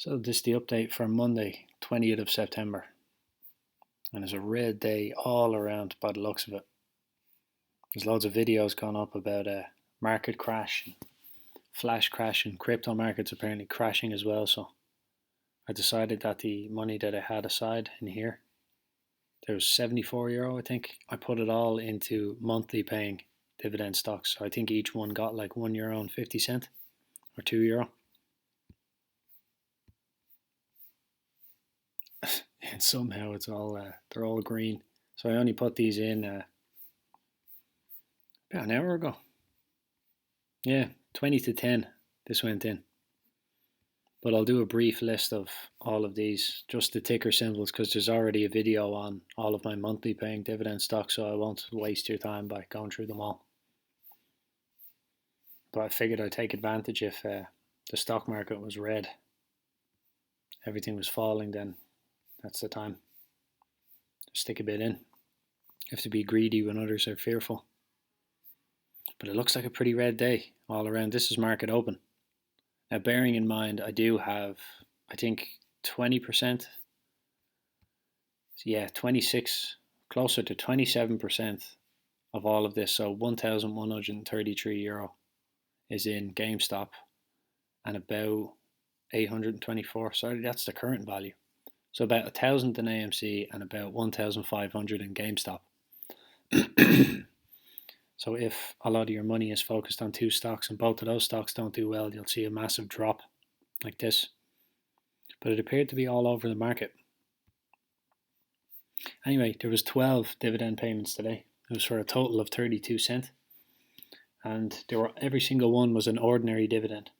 So this is the update for Monday, 20th of September. And it's a red day all around by the looks of it. There's loads of videos gone up about a market crash, and flash crash, and crypto markets apparently crashing as well. So I decided that the money that I had aside in here, there was €74, I think. I put it all into monthly paying dividend stocks. So I think each one got like €1.50 or €2. And somehow it's all they're all green. So I only put these in about an hour ago. Yeah, 20 to 10 this went in. But I'll do a brief list of all of these, just the ticker symbols, because there's already a video on all of my monthly paying dividend stocks, so I won't waste your time by going through them all. But I figured I'd take advantage if the stock market was red, everything was falling, then that's the time to stick a bit in. You have to be greedy when others are fearful. But it looks like a pretty red day all around. This is market open. Now, bearing in mind, I do have, I think, 20%, 26, closer to 27% of all of this. So €1,133 is in GameStop, and about 824. Sorry, that's the current value. So about 1,000 in AMC and about 1,500 in GameStop. So if a lot of your money is focused on two stocks and both of those stocks don't do well, you'll see a massive drop like this. But it appeared to be all over the market. Anyway, there was 12 dividend payments today. It was for a total of 32 cents. And every single one was an ordinary dividend.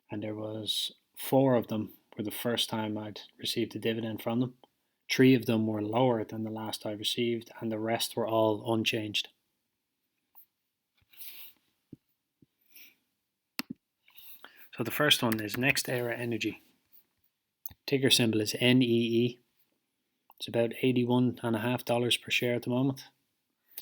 And there was 4 of them were the first time I'd received a dividend from them. 3 of them were lower than the last I received, and the rest were all unchanged. So the first one is Nextera Energy. Ticker symbol is NEE. It's about $81.50 per share at the moment.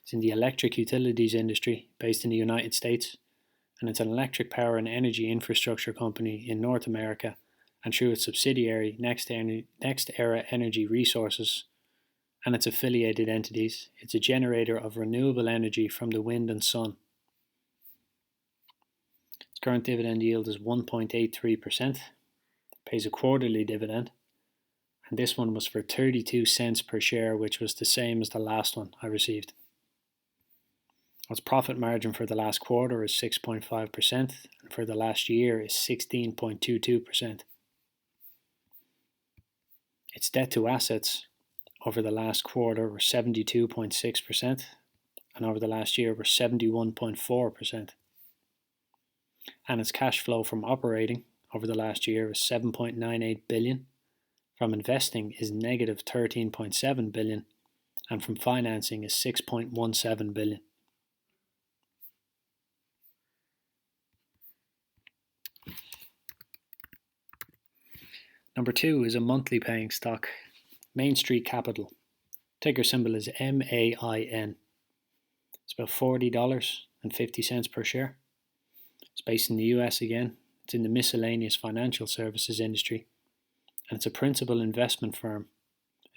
It's in the electric utilities industry based in the United States, and it's an electric power and energy infrastructure company in North America, and through its subsidiary Nextera Energy Resources and its affiliated entities, it's a generator of renewable energy from the wind and sun. Its current dividend yield is 1.83%, pays a quarterly dividend, and this one was for 32 cents per share, which was the same as the last one I received. Its profit margin for the last quarter is 6.5%, and for the last year is 16.22%. Its debt to assets over the last quarter were 72.6%, and over the last year were 71.4%. And its cash flow from operating over the last year is $7.98 billion, from investing is negative $13.7 billion, and from financing is $6.17 billion. Number 2 is a monthly paying stock, Main Street Capital. Ticker symbol is MAIN. It's about $40.50 per share. It's based in the US again. It's in the miscellaneous financial services industry, and it's a principal investment firm.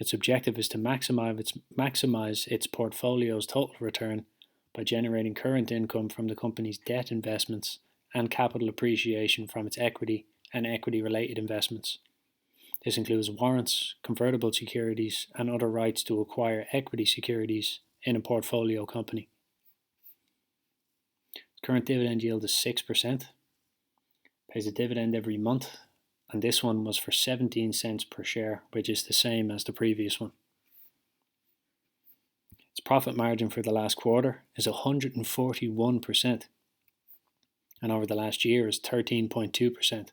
Its objective is to maximize its portfolio's total return by generating current income from the company's debt investments and capital appreciation from its equity and equity-related investments. This includes warrants, convertible securities, and other rights to acquire equity securities in a portfolio company. Current dividend yield is 6%, pays a dividend every month, and this one was for 17 cents per share, which is the same as the previous one. Its profit margin for the last quarter is 141%, and over the last year is 13.2%.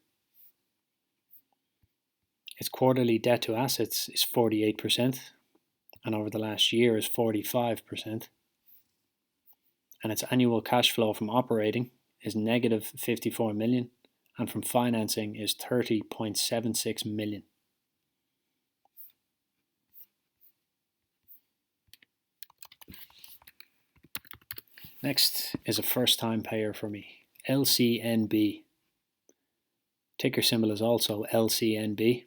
Its quarterly debt to assets is 48%, and over the last year is 45%. And its annual cash flow from operating is negative $54 million, and from financing is $30.76 million. Next is a first time payer for me, LCNB. Ticker symbol is also LCNB.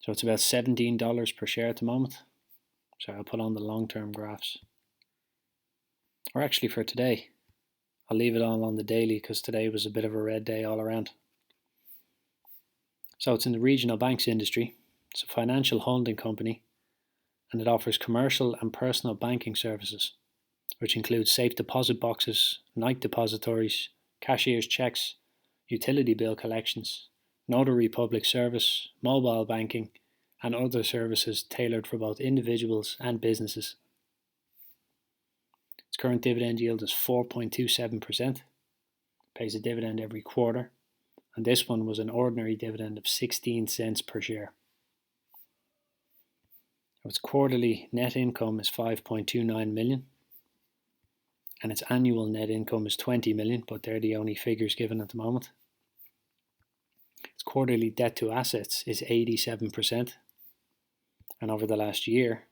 So it's about $17 per share at the moment. So I'll put on the long-term graphs. Or actually for today, I'll leave it all on the daily because today was a bit of a red day all around. So it's in the regional banks industry. It's a financial holding company and it offers commercial and personal banking services, which includes safe deposit boxes, night depositories, cashier's checks, utility bill collections, notary public service, mobile banking, and other services tailored for both individuals and businesses. Its current dividend yield is 4.27%, pays a dividend every quarter, and this one was an ordinary dividend of 16 cents per share. Its quarterly net income is 5.29 million, and its annual net income is 20 million, but they're the only figures given at the moment. Its quarterly debt to assets is 87%, and over the last year,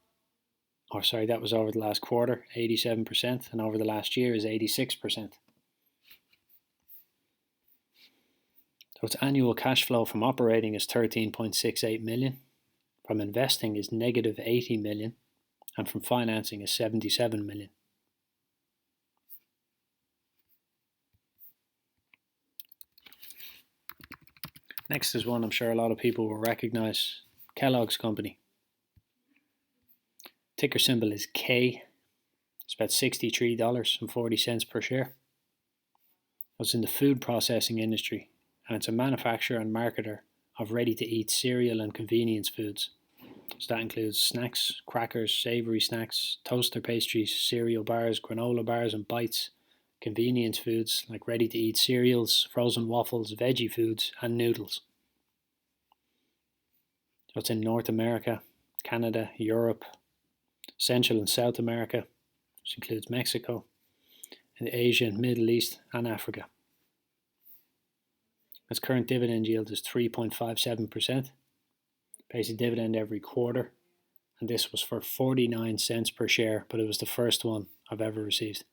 that was over the last quarter, 87%, and over the last year is 86%. So its annual cash flow from operating is 13.68 million, from investing is negative 80 million, and from financing is 77 million. Next is one I'm sure a lot of people will recognize, Kellogg's Company. Ticker symbol is K. It's about $63.40 per share. It's in the food processing industry, and it's a manufacturer and marketer of ready-to-eat cereal and convenience foods. So that includes snacks, crackers, savoury snacks, toaster pastries, cereal bars, granola bars and bites, convenience foods like ready-to-eat cereals, frozen waffles, veggie foods and noodles. So it's in North America, Canada, Europe, Central and South America, which includes Mexico, and Asia, Middle East and Africa. Its current dividend yield is 3.57%, pays a dividend every quarter, and this was for 49 cents per share, but it was the first one I've ever received.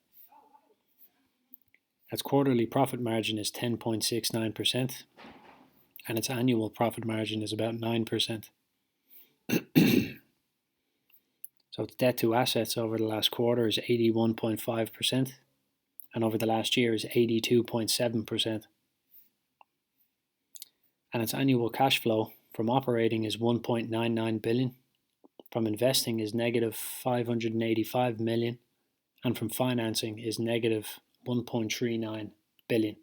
Its quarterly profit margin is 10.69%, and its annual profit margin is about 9%. So its debt to assets over the last quarter is 81.5%, and over the last year is 82.7%. And its annual cash flow from operating is 1.99 billion, from investing is negative 585 million, and from financing is negative 1.39 billion.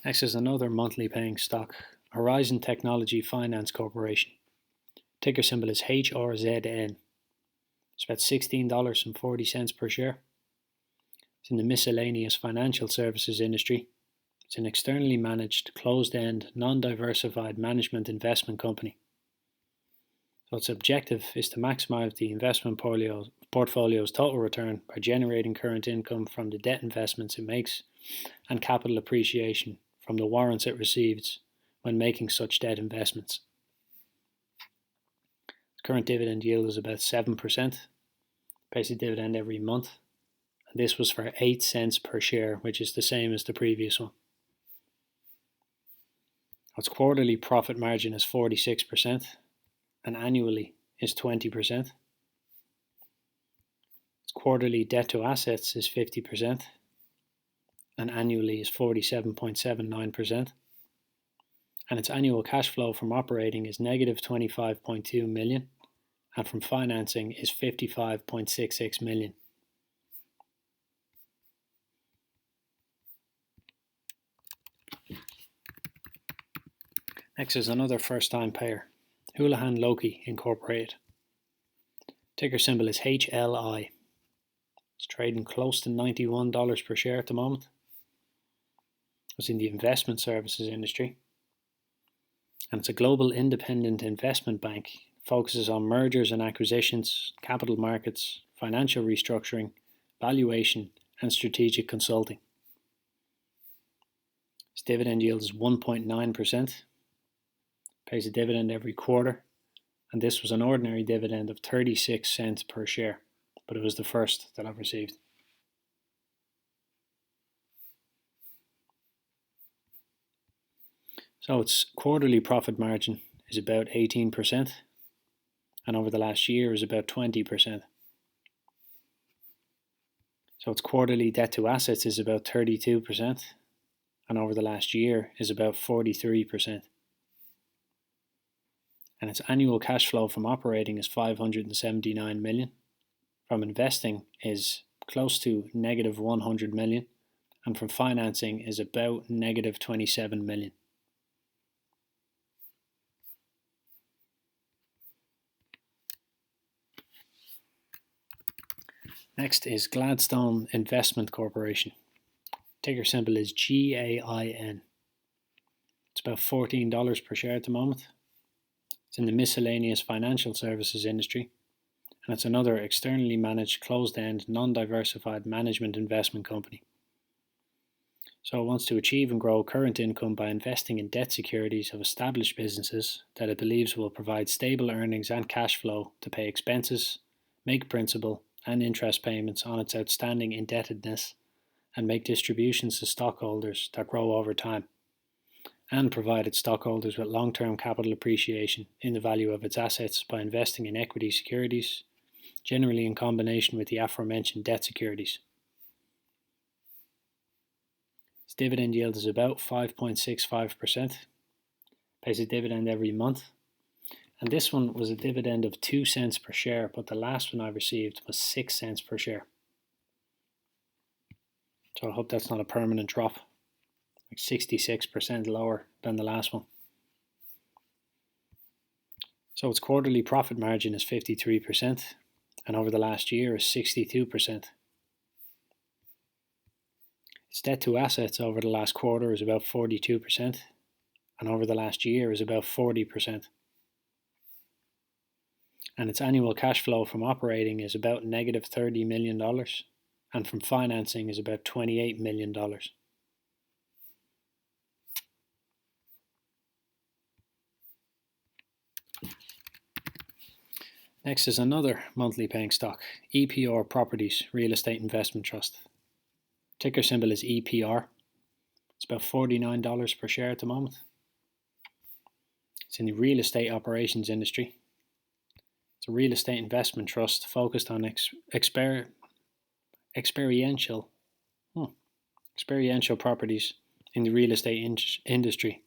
Next is another monthly paying stock, Horizon Technology Finance Corporation. Ticker symbol is HRZN. It's about $16.40 per share. It's in the miscellaneous financial services industry. It's an externally managed, closed-end, non-diversified management investment company. So its objective is to maximize the investment portfolio's total return by generating current income from the debt investments it makes and capital appreciation from the warrants it receives when making such debt investments. Its current dividend yield is about 7%, pays a dividend every month, and this was for 8 cents per share, which is the same as the previous one. Its quarterly profit margin is 46%, and annually is 20%. Its quarterly debt to assets is 50%, and annually is 47.79%. And its annual cash flow from operating is negative 25.2 million, and from financing is 55.66 million. Next is another first-time payer, Houlihan Lokey Incorporated. Ticker symbol is HLI. It's trading close to $91 per share at the moment. It's in the investment services industry, and it's a global independent investment bank. It focuses on mergers and acquisitions, capital markets, financial restructuring, valuation, and strategic consulting. Its dividend yield is 1.9%, pays a dividend every quarter, and this was an ordinary dividend of 36 cents per share, but it was the first that I've received. So its quarterly profit margin is about 18%, and over the last year is about 20%. So its quarterly debt to assets is about 32%, and over the last year is about 43%. And its annual cash flow from operating is 579 million. From investing is close to negative 100 million, and from financing is about negative 27 million. Next is Gladstone Investment Corporation. Ticker symbol is GAIN. It's about $14 per share at the moment. It's in the miscellaneous financial services industry, and it's another externally managed closed-end, non-diversified management investment company. So it wants to achieve and grow current income by investing in debt securities of established businesses that it believes will provide stable earnings and cash flow to pay expenses, make principal and interest payments on its outstanding indebtedness, and make distributions to stockholders that grow over time, and provide its stockholders with long-term capital appreciation in the value of its assets by investing in equity securities, generally in combination with the aforementioned debt securities. Its dividend yield is about 5.65%, pays a dividend every month, and this one was a dividend of 2 cents per share, but the last one I received was 6 cents per share. So I hope that's not a permanent drop, like 66% lower than the last one. So its quarterly profit margin is 53%, and over the last year is 62%. Its debt to assets over the last quarter is about 42%, and over the last year is about 40%. And its annual cash flow from operating is about negative $30 million, and from financing is about $28 million. Next is another monthly paying stock, EPR Properties Real Estate Investment Trust. Ticker symbol is EPR. It's about $49 per share at the moment. It's in the real estate operations industry. It's a real estate investment trust focused on experiential properties in the real estate industry.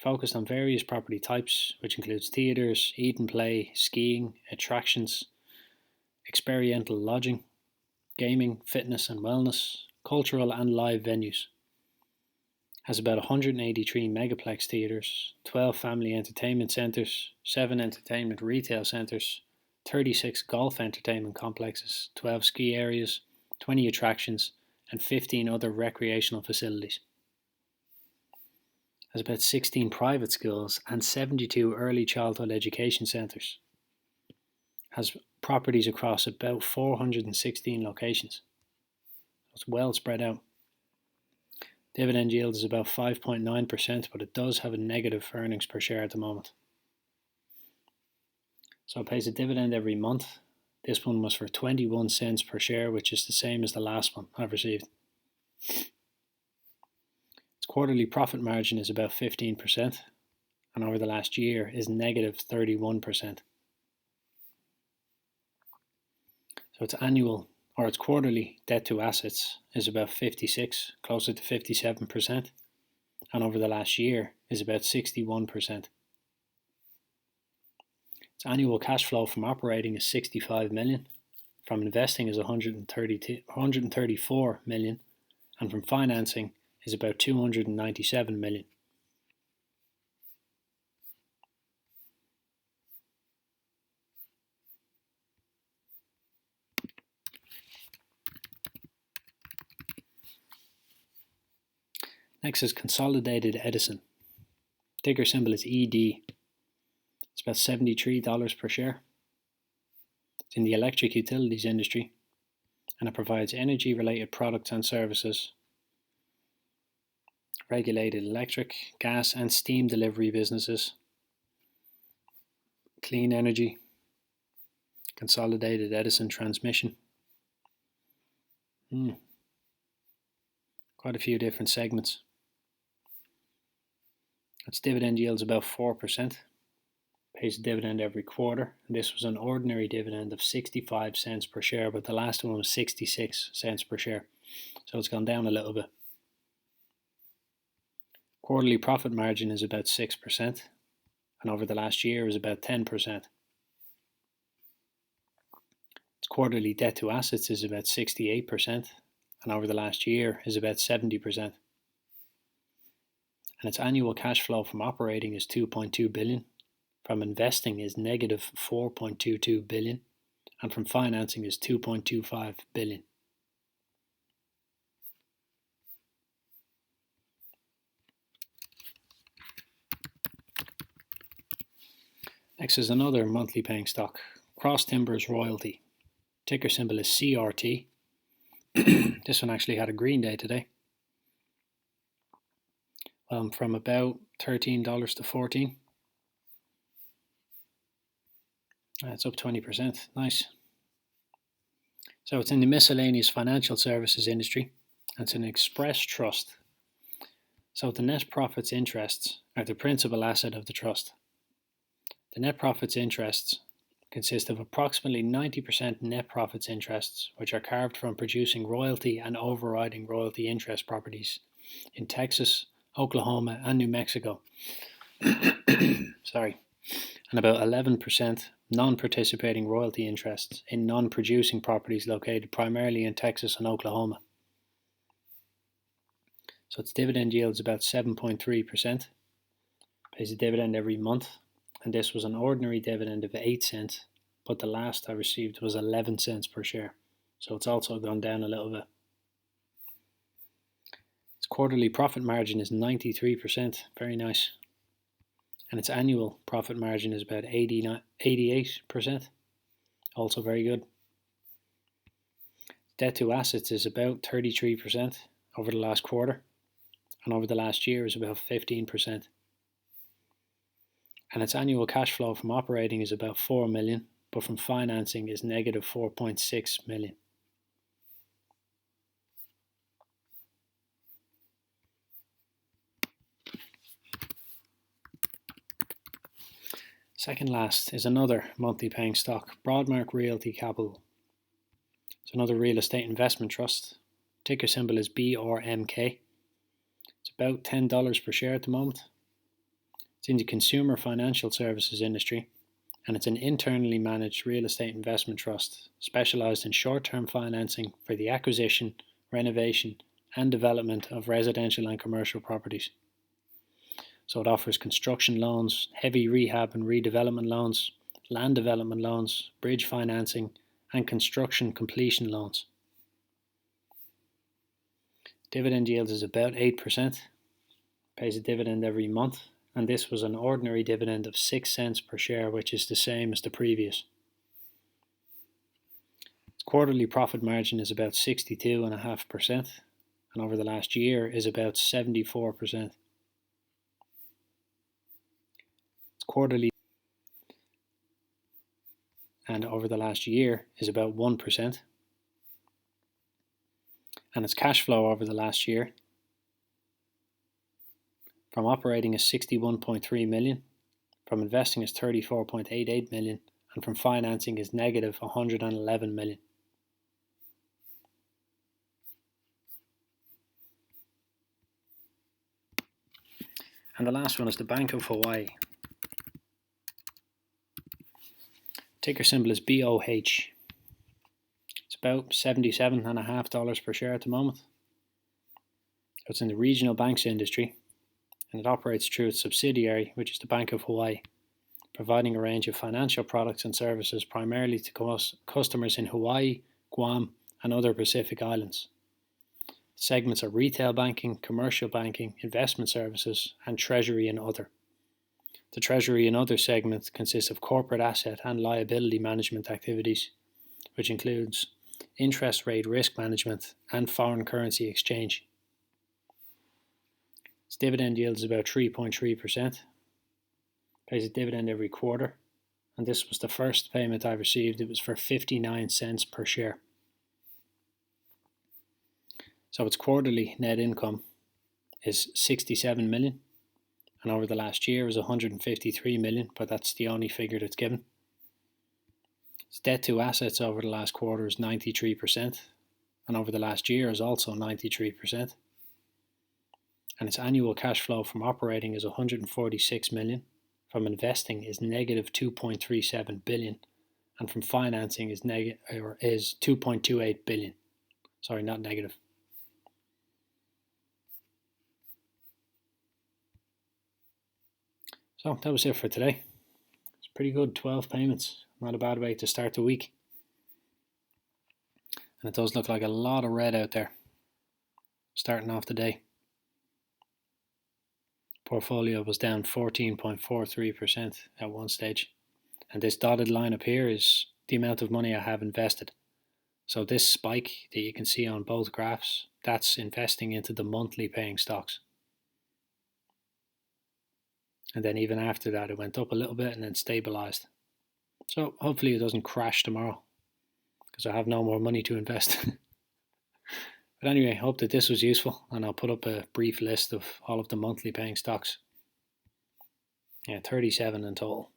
Focused on various property types, which includes theatres, eat and play, skiing, attractions, experiential lodging, gaming, fitness and wellness, cultural and live venues. Has about 183 megaplex theatres, 12 family entertainment centres, 7 entertainment retail centres, 36 golf entertainment complexes, 12 ski areas, 20 attractions, and 15 other recreational facilities. Has about 16 private schools and 72 early childhood education centres. Has properties across about 416 locations. It's well spread out. Dividend yield is about 5.9%, but it does have a negative earnings per share at the moment. So it pays a dividend every month. This one was for 21 cents per share, which is the same as the last one I've received. Its quarterly profit margin is about 15%, and over the last year is negative 31%. So its quarterly debt to assets is about 56, closer to 57%, and over the last year is about 61%. Its annual cash flow from operating is 65 million, from investing is 134 million, and from financing is about 297 million. Next is Consolidated Edison. Ticker symbol is ED. It's about $73 per share. It's in the electric utilities industry, and it provides energy-related products and services regulated electric, gas and steam delivery businesses, clean energy, consolidated Edison transmission. Quite a few different segments. Its dividend yields about 4%. Pays a dividend every quarter. And this was an ordinary dividend of 65 cents per share, but the last one was 66 cents per share. So it's gone down a little bit. Quarterly profit margin is about 6%, and over the last year is about 10%. Its quarterly debt to assets is about 68%, and over the last year is about 70%. And its annual cash flow from operating is 2.2 billion, from investing is negative 4.22 billion, and from financing is 2.25 billion. Next is another monthly paying stock, Cross Timbers Royalty. Ticker symbol is CRT. This one actually had a green day today. From about $13 to $14. It's up 20%. Nice. So it's in the miscellaneous financial services industry. It's an express trust. So the net profits interests are the principal asset of the trust. The net profits interests consist of approximately 90% net profits interests, which are carved from producing royalty and overriding royalty interest properties in Texas, Oklahoma, and New Mexico. Sorry. And about 11% non-participating royalty interests in non-producing properties located primarily in Texas and Oklahoma. So its dividend yield is about 7.3%. Pays a dividend every month. And this was an ordinary dividend of 8 cents, but the last I received was 11 cents per share. So it's also gone down a little bit. Its quarterly profit margin is 93%, very nice. And its annual profit margin is about 88%, also very good. Debt to assets is about 33% over the last quarter, and over the last year is about 15%. And its annual cash flow from operating is about 4 million, but from financing is negative 4.6 million. Second last is another monthly paying stock, Broadmark Realty Capital. It's another real estate investment trust. Ticker symbol is BRMK. It's about $10 per share at the moment. It's in the consumer financial services industry, and it's an internally managed real estate investment trust specialized in short-term financing for the acquisition, renovation, and development of residential and commercial properties. So it offers construction loans, heavy rehab and redevelopment loans, land development loans, bridge financing, and construction completion loans. Dividend yield is about 8%, pays a dividend every month, and this was an ordinary dividend of 6 cents per share, which is the same as the previous. Its quarterly profit margin is about 62.5%, and over the last year is about 74%. Its quarterly and over the last year is about 1%. And its cash flow over the last year from operating is 61.3 million, from investing is 34.88 million, and from financing is negative 111 million. And the last one is the Bank of Hawaii. Ticker symbol is BOH. It's about $77.50 per share at the moment. It's in the regional banks industry, and it operates through its subsidiary, which is the Bank of Hawaii, providing a range of financial products and services primarily to customers in Hawaii, Guam, and other Pacific islands. Segments are retail banking, commercial banking, investment services, and treasury and other. The treasury and other segment consists of corporate asset and liability management activities, which includes interest rate risk management and foreign currency exchange. Its dividend yield is about 3.3%. Pays a dividend every quarter, and this was the first payment I received. It was for 59 cents per share. So its quarterly net income is 67 million, and over the last year is 153 million, but that's the only figure that's given. Its debt to assets over the last quarter is 93%, and over the last year is also 93%. And its annual cash flow from operating is 146 million, from investing is negative 2.37 billion, and from financing is 2.28 billion. Sorry, not negative. So that was it for today. It's pretty good, 12 payments. Not a bad way to start the week. And it does look like a lot of red out there, starting off the day. Portfolio was down 14.43% at one stage. And this dotted line up here is the amount of money I have invested. So this spike that you can see on both graphs, that's investing into the monthly paying stocks. And then even after that, it went up a little bit and then stabilized. So hopefully it doesn't crash tomorrow, because I have no more money to invest. But anyway, I hope that this was useful, and I'll put up a brief list of all of the monthly paying stocks. Yeah, 37 in total.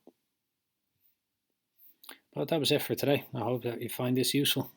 But that was it for today. I hope that you find this useful.